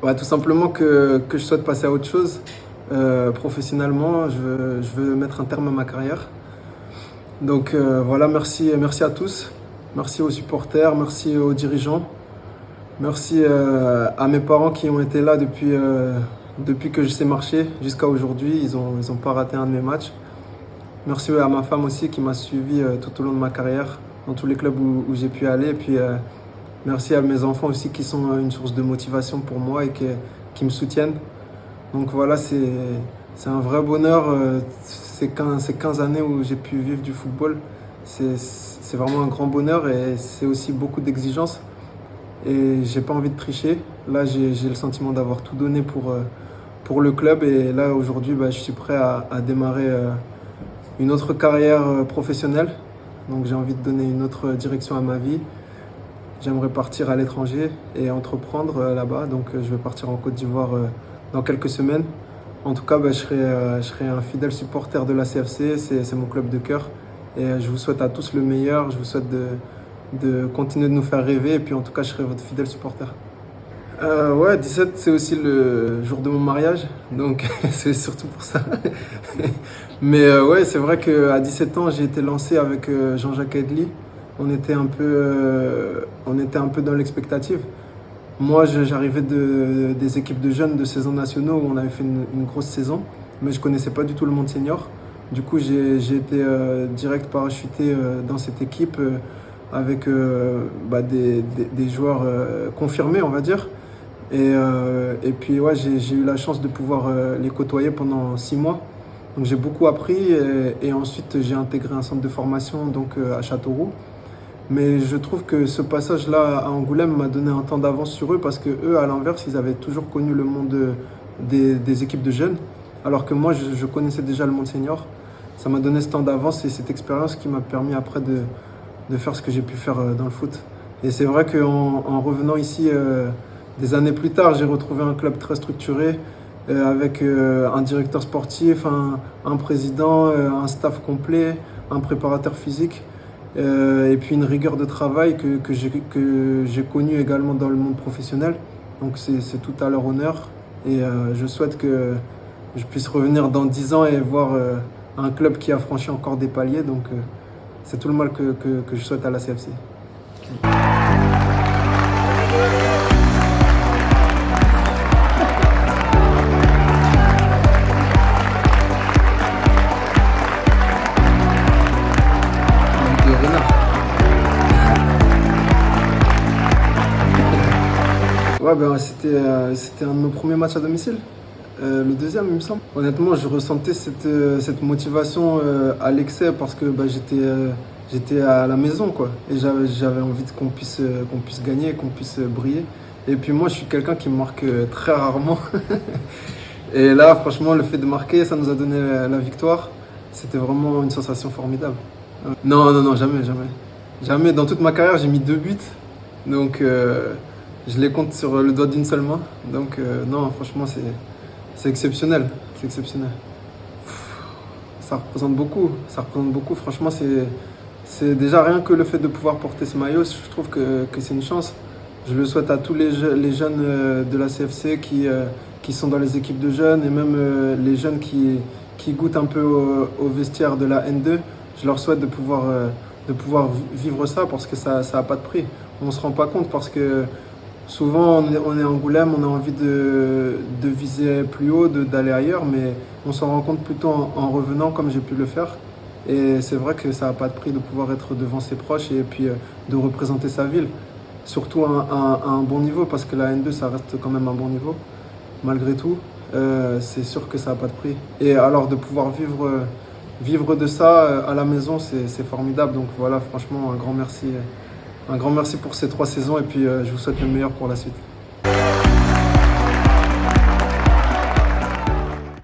Ouais, tout simplement que je souhaite passer à autre chose. Professionnellement, je veux mettre un terme à ma carrière. Donc voilà, merci à tous. Merci aux supporters, merci aux dirigeants. Merci à mes parents qui ont été là depuis que je sais marcher jusqu'à aujourd'hui. Ils ont pas raté un de mes matchs. Merci à ma femme aussi qui m'a suivi tout au long de ma carrière, dans tous les clubs où j'ai pu aller. Et puis merci à mes enfants aussi qui sont une source de motivation pour moi et qui me soutiennent. Donc voilà, c'est un vrai bonheur. Ces 15 années où j'ai pu vivre du football, c'est vraiment un grand bonheur et c'est aussi beaucoup d'exigences. Et j'ai pas envie de tricher. Là, j'ai le sentiment d'avoir tout donné pour le club. Et là, aujourd'hui, je suis prêt à démarrer une autre carrière professionnelle. Donc j'ai envie de donner une autre direction à ma vie. J'aimerais partir à l'étranger et entreprendre là-bas. Donc je vais partir en Côte d'Ivoire dans quelques semaines. En tout cas, je serai un fidèle supporter de la CFC. C'est mon club de cœur. Et je vous souhaite à tous le meilleur. Je vous souhaite de continuer de nous faire rêver. Et puis en tout cas, je serai votre fidèle supporter. Ouais, 17, c'est aussi le jour de mon mariage, donc c'est surtout pour ça. Mais ouais, c'est vrai qu'à 17 ans, j'ai été lancé avec Jean-Jacques Edli. On était un peu dans l'expectative. Moi, j'arrivais des équipes de jeunes de saisons nationaux où on avait fait une grosse saison, mais je connaissais pas du tout le monde senior. Du coup, j'ai été direct parachuté dans cette équipe avec des joueurs confirmés, on va dire. Et puis ouais, j'ai eu la chance de pouvoir les côtoyer pendant 6 mois. Donc j'ai beaucoup appris et ensuite j'ai intégré un centre de formation donc à Châteauroux. Mais je trouve que ce passage-là à Angoulême m'a donné un temps d'avance sur eux parce que eux, à l'inverse, ils avaient toujours connu le monde des équipes de jeunes, alors que moi, je connaissais déjà le monde senior. Ça m'a donné ce temps d'avance et cette expérience qui m'a permis après de faire ce que j'ai pu faire dans le foot. Et c'est vrai qu'en revenant ici des années plus tard, j'ai retrouvé un club très structuré avec un directeur sportif, un président, un staff complet, un préparateur physique et puis une rigueur de travail que j'ai connue également dans le monde professionnel. Donc c'est tout à leur honneur et je souhaite que je puisse revenir dans 10 ans et voir un club qui a franchi encore des paliers. Donc c'est tout le mal que je souhaite à la CFC. De renard. Ouais, c'était un de nos premiers matchs à domicile. Le deuxième, il me semble. Honnêtement, je ressentais cette motivation à l'excès parce que j'étais à la maison, quoi. Et j'avais envie qu'on puisse gagner, qu'on puisse briller. Et puis moi, je suis quelqu'un qui marque très rarement. Et là, franchement, le fait de marquer, ça nous a donné la victoire. C'était vraiment une sensation formidable. Non, non, non, jamais, jamais. Jamais. Dans toute ma carrière, j'ai mis 2 buts. Donc, je les compte sur le doigt d'une seule main. Donc, non, franchement, c'est exceptionnel. C'est exceptionnel. Ça représente beaucoup. Ça représente beaucoup. Franchement, c'est déjà rien que le fait de pouvoir porter ce maillot. Je trouve que c'est une chance. Je le souhaite à tous les jeunes de la CFC qui sont dans les équipes de jeunes et même les jeunes qui goûtent un peu au vestiaire de la N2. Je leur souhaite de pouvoir vivre ça parce que ça n'a pas de prix. On ne se rend pas compte parce que souvent on est à Angoulême, on a envie de viser plus haut, d'aller ailleurs, mais on s'en rend compte plutôt en revenant comme j'ai pu le faire. Et c'est vrai que ça n'a pas de prix de pouvoir être devant ses proches et puis de représenter sa ville. Surtout à un bon niveau parce que la N2 ça reste quand même un bon niveau. Malgré tout, c'est sûr que ça n'a pas de prix. Et alors de pouvoir vivre de ça à la maison, c'est formidable. Donc voilà, franchement, un grand merci pour ces 3 saisons et puis je vous souhaite le meilleur pour la suite.